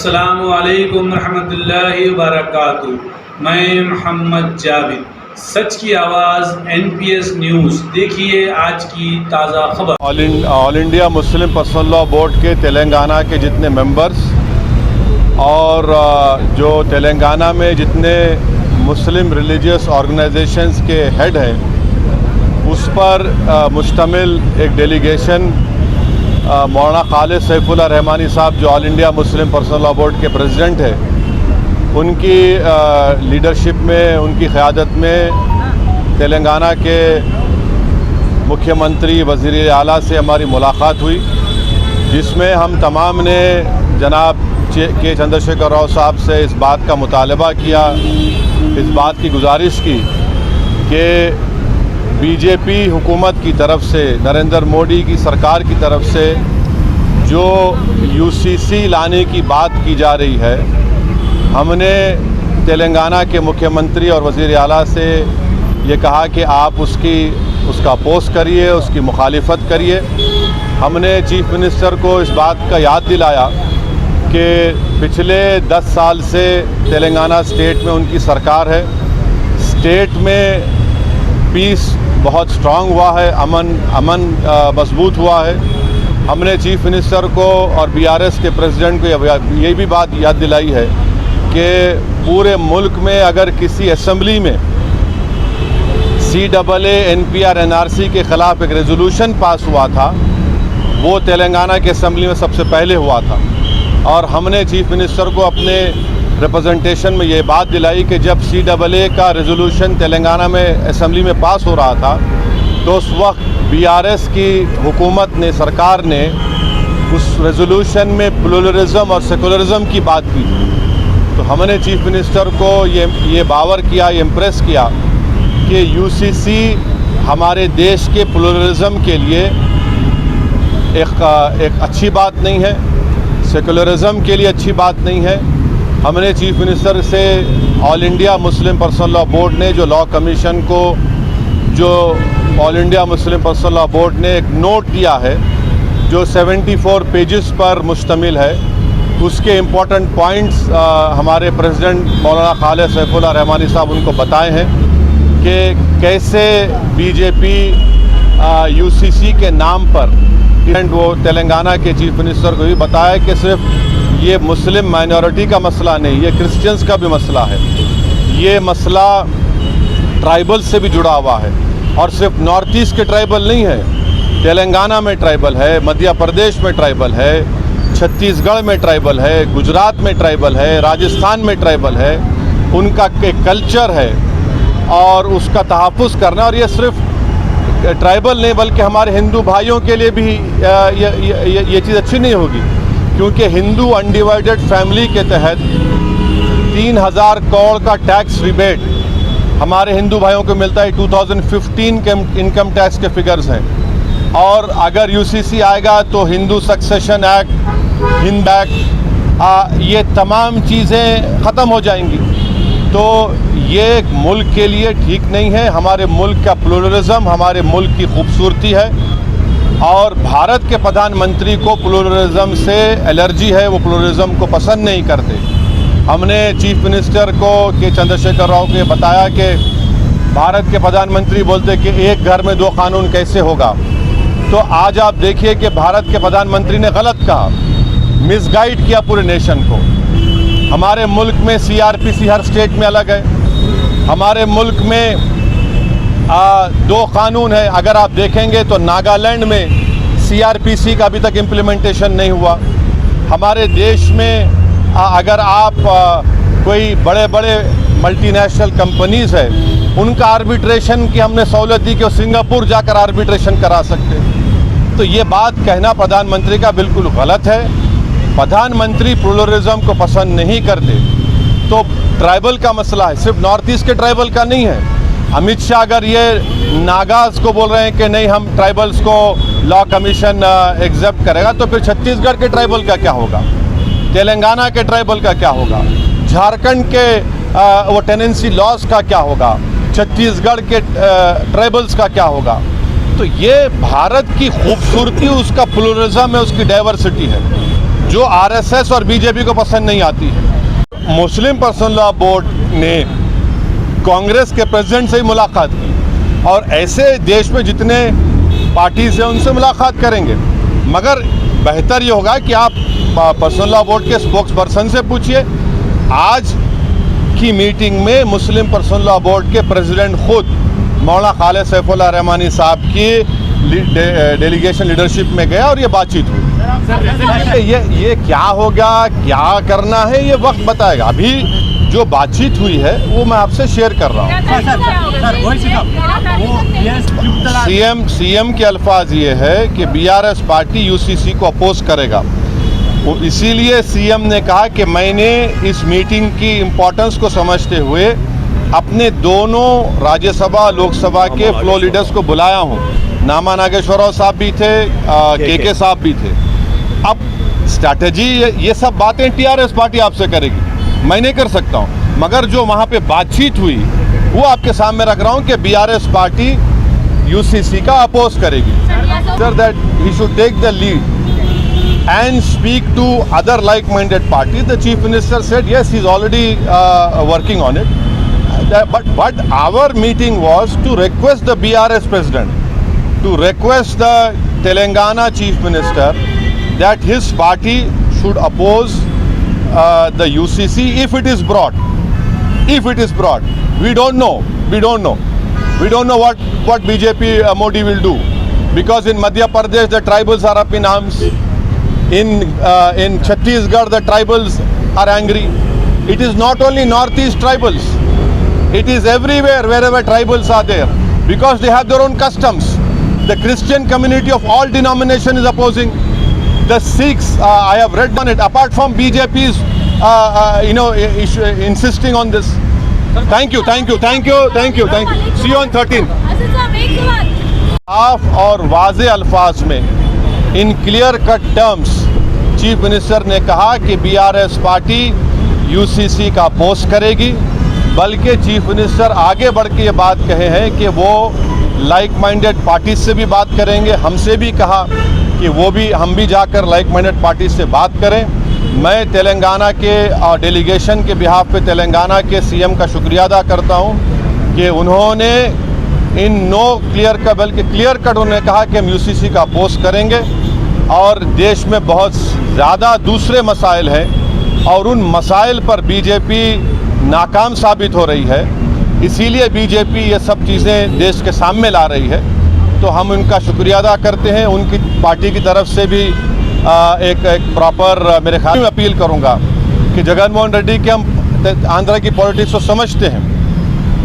अस्सलामु अलैकुम रहमतुल्लाहि व बरकातुहू। मैं मोहम्मद जावेद, सच की आवाज़ NPS न्यूज़। देखिए आज की ताज़ा खबर। All India Muslim personal law board के तेलंगाना के जितने मेंबर्स और जो तेलंगाना में जितने मुस्लिम रिलीजियस ऑर्गेनाइजेशंस के हेड हैं, उस पर मुश्तमिल एक डेलीगेशन मौलाना खालिद सैफुल्लाह रहमानी साहब, जो all India Muslim personal law board के प्रेसिडेंट हैं, उनकी लीडरशिप में, उनकी क़यादत में तेलंगाना के मुख्यमंत्री वज़ीर आला से हमारी मुलाकात हुई, जिसमें हम तमाम ने जनाब के चंद्रशेखर राव साहब से इस बात का मुतालबा किया, इस बात की गुजारिश की कि बीजेपी हुकूमत की तरफ से, नरेंद्र मोदी की सरकार की तरफ से जो UCC लाने की बात की जा रही है, हमने तेलंगाना के मुख्यमंत्री और वज़ीर आला से ये कहा कि आप उसका अपोज़ करिए, उसकी मुखालिफत करिए। हमने चीफ मिनिस्टर को इस बात का याद दिलाया कि पिछले 10 साल से तेलंगाना स्टेट में उनकी सरकार है, स्टेट में पीस बहुत स्ट्रांग हुआ है, अमन मजबूत हुआ है। हमने चीफ मिनिस्टर को और BRS के प्रेसिडेंट को ये भी बात याद दिलाई है कि पूरे मुल्क में अगर किसी असेंबली में CAA NPR NRC के ख़िलाफ़ एक रेजोल्यूशन पास हुआ था, वो तेलंगाना के असेंबली में सबसे पहले हुआ था। और हमने चीफ मिनिस्टर को अपने रिप्रेजेंटेशन में ये बात दिलाई कि जब CAA का रेजोल्यूशन तेलंगाना में असेंबली में पास हो रहा था, तो उस वक्त BRS की हुकूमत ने, सरकार ने उस रेजोल्यूशन में प्लुरलिज्म और सेकुलरिज्म की बात की। तो हमने चीफ मिनिस्टर को ये बावर किया, ये इम्प्रेस किया कि UCC हमारे देश के प्लुरलिज्म के लिए एक अच्छी बात नहीं है, सेकुलरिज्म के लिए अच्छी बात नहीं है। हमने चीफ मिनिस्टर से all India Muslim personal law board ने जो लॉ कमीशन को, जो all India Muslim personal law board ने एक नोट दिया है जो 74 पेजेस पर मुश्तमिल है, उसके इम्पोर्टेंट पॉइंट्स हमारे प्रेसिडेंट मौलाना खालिद सैफुल्लाह रहमानी साहब उनको बताए हैं कि कैसे बीजेपी UCC के नाम पर, वो तेलंगाना के चीफ मिनिस्टर को भी बताया कि सिर्फ ये मुस्लिम माइनॉरिटी का मसला नहीं, ये क्रिश्चियंस का भी मसला है। ये मसला ट्राइबल से भी जुड़ा हुआ है, और सिर्फ नॉर्थ ईस्ट के ट्राइबल नहीं है, तेलंगाना में ट्राइबल है, मध्य प्रदेश में ट्राइबल है, छत्तीसगढ़ में ट्राइबल है, गुजरात में ट्राइबल है, राजस्थान में ट्राइबल है। उनका एक कल्चर है और उसका तहफ़्फ़ुज़ करना। और ये सिर्फ ट्राइबल नहीं, बल्कि हमारे हिंदू भाइयों के लिए भी ये चीज़ अच्छी नहीं होगी, क्योंकि हिंदू अनडिवाइडेड फैमिली के तहत 3000 करोड़ का टैक्स रिबेट हमारे हिंदू भाइयों को मिलता है। 2015 के इनकम टैक्स के फिगर्स हैं। और अगर UCC आएगा तो Hindu succession act, Hind act, ये तमाम चीज़ें ख़त्म हो जाएंगी। तो ये मुल्क के लिए ठीक नहीं है। हमारे मुल्क का प्लुरलिज्म हमारे मुल्क की खूबसूरती है, और भारत के प्रधानमंत्री को प्लुरलिज्म से एलर्जी है, वो प्लुरलिज्म को पसंद नहीं करते। हमने चीफ मिनिस्टर को के चंद्रशेखर राव को बताया कि भारत के प्रधानमंत्री बोलते कि एक घर में 2 कानून कैसे होगा। तो आज आप देखिए कि भारत के प्रधानमंत्री ने गलत कहा, मिसगाइड किया पूरे नेशन को। हमारे मुल्क में CRPC हर स्टेट में अलग है। हमारे मुल्क में 2 कानून है। अगर आप देखेंगे तो नागालैंड में CRPC का अभी तक इम्प्लीमेंटेशन नहीं हुआ। हमारे देश में अगर आप कोई बड़े बड़े मल्टीनेशनल कंपनीज़ है, उनका आर्बिट्रेशन की हमने सहूलत दी कि वो सिंगापुर जाकर आर्बिट्रेशन करा सकते। तो ये बात कहना प्रधानमंत्री का बिल्कुल गलत है। प्रधानमंत्री प्लुरलिज्म को पसंद नहीं करते। तो ट्राइबल का मसला है, सिर्फ नॉर्थ ईस्ट के ट्राइबल का नहीं है। अमित शाह अगर ये नागाज को बोल रहे हैं कि नहीं, हम ट्राइबल्स को लॉ कमीशन एक्सेप्ट करेगा, तो फिर छत्तीसगढ़ के ट्राइबल का क्या होगा, तेलंगाना के ट्राइबल का क्या होगा, झारखंड के वो टेनेंसी लॉज का क्या होगा, छत्तीसगढ़ के ट्राइबल्स का क्या होगा। तो ये भारत की खूबसूरती उसका प्लुरलिज्म है, उसकी डाइवर्सिटी है। जो आरएसएस और बीजेपी को पसंद नहीं आती है। मुस्लिम पर्सनल लॉ बोर्ड ने कांग्रेस के प्रेसिडेंट से ही मुलाकात की और ऐसे देश में जितने पार्टीज हैं उनसे मुलाकात करेंगे, मगर बेहतर ये होगा कि आप पर्सनल लॉ बोर्ड के स्पोक्स पर्सन से पूछिए। आज की मीटिंग में मुस्लिम पर्सनल लॉ बोर्ड के प्रेसिडेंट खुद मौलाना खालिद सैफुल्लाह रहमानी साहब की डेलीगेशन लीडरशिप में गया और ये बातचीत हुई। ये क्या होगा, क्या करना है, ये वक्त बताएगा। अभी जो बातचीत हुई है वो मैं आपसे शेयर कर रहा हूँ। सीएम के अल्फाज ये है कि बीआरएस पार्टी यूसीसी को अपोज करेगा। इसीलिए सीएम ने कहा कि मैंने इस मीटिंग की इम्पोर्टेंस को समझते हुए अपने दोनों राज्यसभा लोकसभा के फ्लो लीडर्स को बुलाया हूँ। नामा नागेश्वरराव साहब भी थे, के साहब भी थे। अब स्ट्रैटेजी ये सब बातें टीआरएस पार्टी आपसे करेगी, मैं नहीं कर सकता हूँ, मगर जो वहाँ पे बातचीत हुई वो आपके सामने रख रहा हूँ कि बीआरएस पार्टी यूसीसी का अपोज करेगी। Sir that he should take the lead and speak to other like-minded parties. The Chief Minister said yes, he's already working on it. But our meeting was to request the BRS President, to request the Telangana Chief Minister that his party should oppose the UCC if it is brought. If it is brought, we don't know. We don't know what BJP Modi will do, because in Madhya Pradesh the tribals are up in arms. In Chhattisgarh, the tribals are angry. It is not only northeast tribals. It is everywhere wherever tribals are there, because they have their own customs. The Christian community of all denominations is opposing. The Sikhs, I have read on it. Apart from BJP's, insisting on this. Thank you. See you on 13th. साफ और वाज़े अल्फाज में, in clear cut terms, chief minister ने कहा कि BRS party UCC का oppose करेगी। बल्कि चीफ मिनिस्टर आगे बढ़ के ये बात कहे हैं कि वो लाइक माइंडेड पार्टी से भी बात करेंगे। हमसे भी कहा कि हम भी जाकर लाइक माइंडेड पार्टी से बात करें। मैं तेलंगाना के डेलीगेशन के बिहाफ पे तेलंगाना के सीएम का शुक्रिया अदा करता हूँ कि उन्होंने इन बल्कि क्लियर कट उन्होंने कहा कि हम यूसीसी का अपोज करेंगे। और देश में बहुत ज़्यादा दूसरे मसाइल हैं और उन मसाइल पर बीजेपी नाकाम साबित हो रही है, इसीलिए बीजेपी ये सब चीज़ें देश के सामने ला रही है। तो हम उनका शुक्रिया अदा करते हैं। उनकी पार्टी की तरफ से भी एक प्रॉपर मेरे ख्याल में अपील करूंगा कि जगनमोहन रेड्डी के हम आंध्र की पॉलिटिक्स को समझते हैं,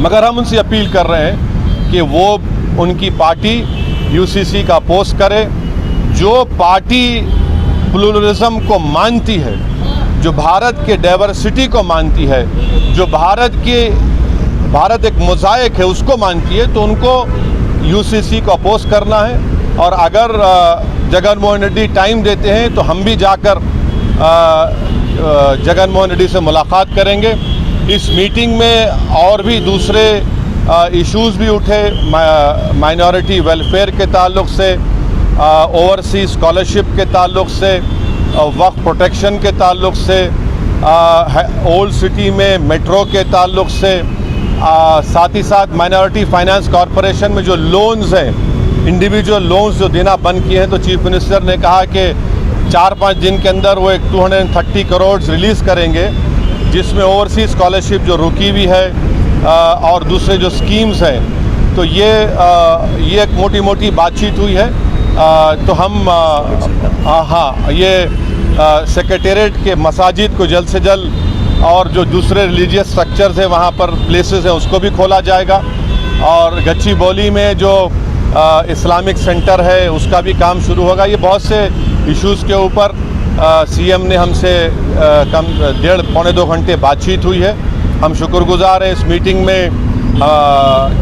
मगर हम उनसे अपील कर रहे हैं कि वो उनकी पार्टी यूसीसी का अपोज करे। जो पार्टी प्लूरलिज्म को मानती है, जो भारत के डाइवर्सिटी को मानती है, जो भारत एक मोज़ाइक है उसको मानती है, तो उनको यूसीसी को अपोज करना है। और अगर जगनमोहन रेड्डी टाइम देते हैं तो हम भी जाकर जगनमोहन रेड्डी से मुलाकात करेंगे। इस मीटिंग में और भी दूसरे इश्यूज़ भी उठे, माइनॉरिटी वेलफेयर के ताल्लुक़ से, ओवरसीज स्कॉलरशिप के ताल्लुक़ से, वक्फ प्रोटेक्शन के ताल्लुक़ से, ओल्ड सिटी में मेट्रो के ताल्लुक़ से, साथ ही साथ माइनॉरिटी फाइनेंस कॉरपोरेशन में जो लोन्स हैं, इंडिविजुअल लोन्स जो देना बंद किए हैं, तो चीफ मिनिस्टर ने कहा कि 4-5 दिन के अंदर वो एक 230 करोड़ रिलीज़ करेंगे, जिसमें ओवरसीज स्कॉलरशिप जो रुकी हुई है और दूसरे जो स्कीम्स हैं। तो ये एक मोटी बातचीत हुई है। तो हम सेक्रेटेरिएट के मसाजिद को जल्द से जल्द और जो दूसरे रिलीजियस स्ट्रक्चर्स हैं वहाँ पर प्लेसेस हैं उसको भी खोला जाएगा। और गच्चीबौली में जो इस्लामिक सेंटर है उसका भी काम शुरू होगा। ये बहुत से इश्यूज़ के ऊपर सीएम ने हमसे कम 1.5-2 घंटे बातचीत हुई है। हम शुक्रगुजार हैं। इस मीटिंग में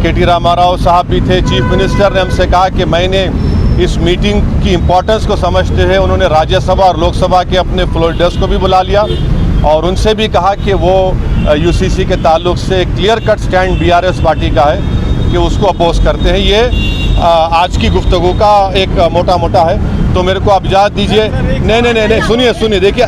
केटी रामाराव साहब भी थे। चीफ मिनिस्टर ने हमसे कहा कि मैंने इस मीटिंग की इम्पोर्टेंस को समझते हुए उन्होंने राज्यसभा और लोकसभा के अपने फ्लोर लीडर्स को भी बुला लिया और उनसे भी कहा कि वो यूसीसी के ताल्लुक से clear cut stand BRS party का है कि उसको अपोज करते हैं। ये आज की गुफ्तगू का एक मोटा है। तो मेरे को आप इजाज़त दीजिए। नहीं, सुनिए देखिए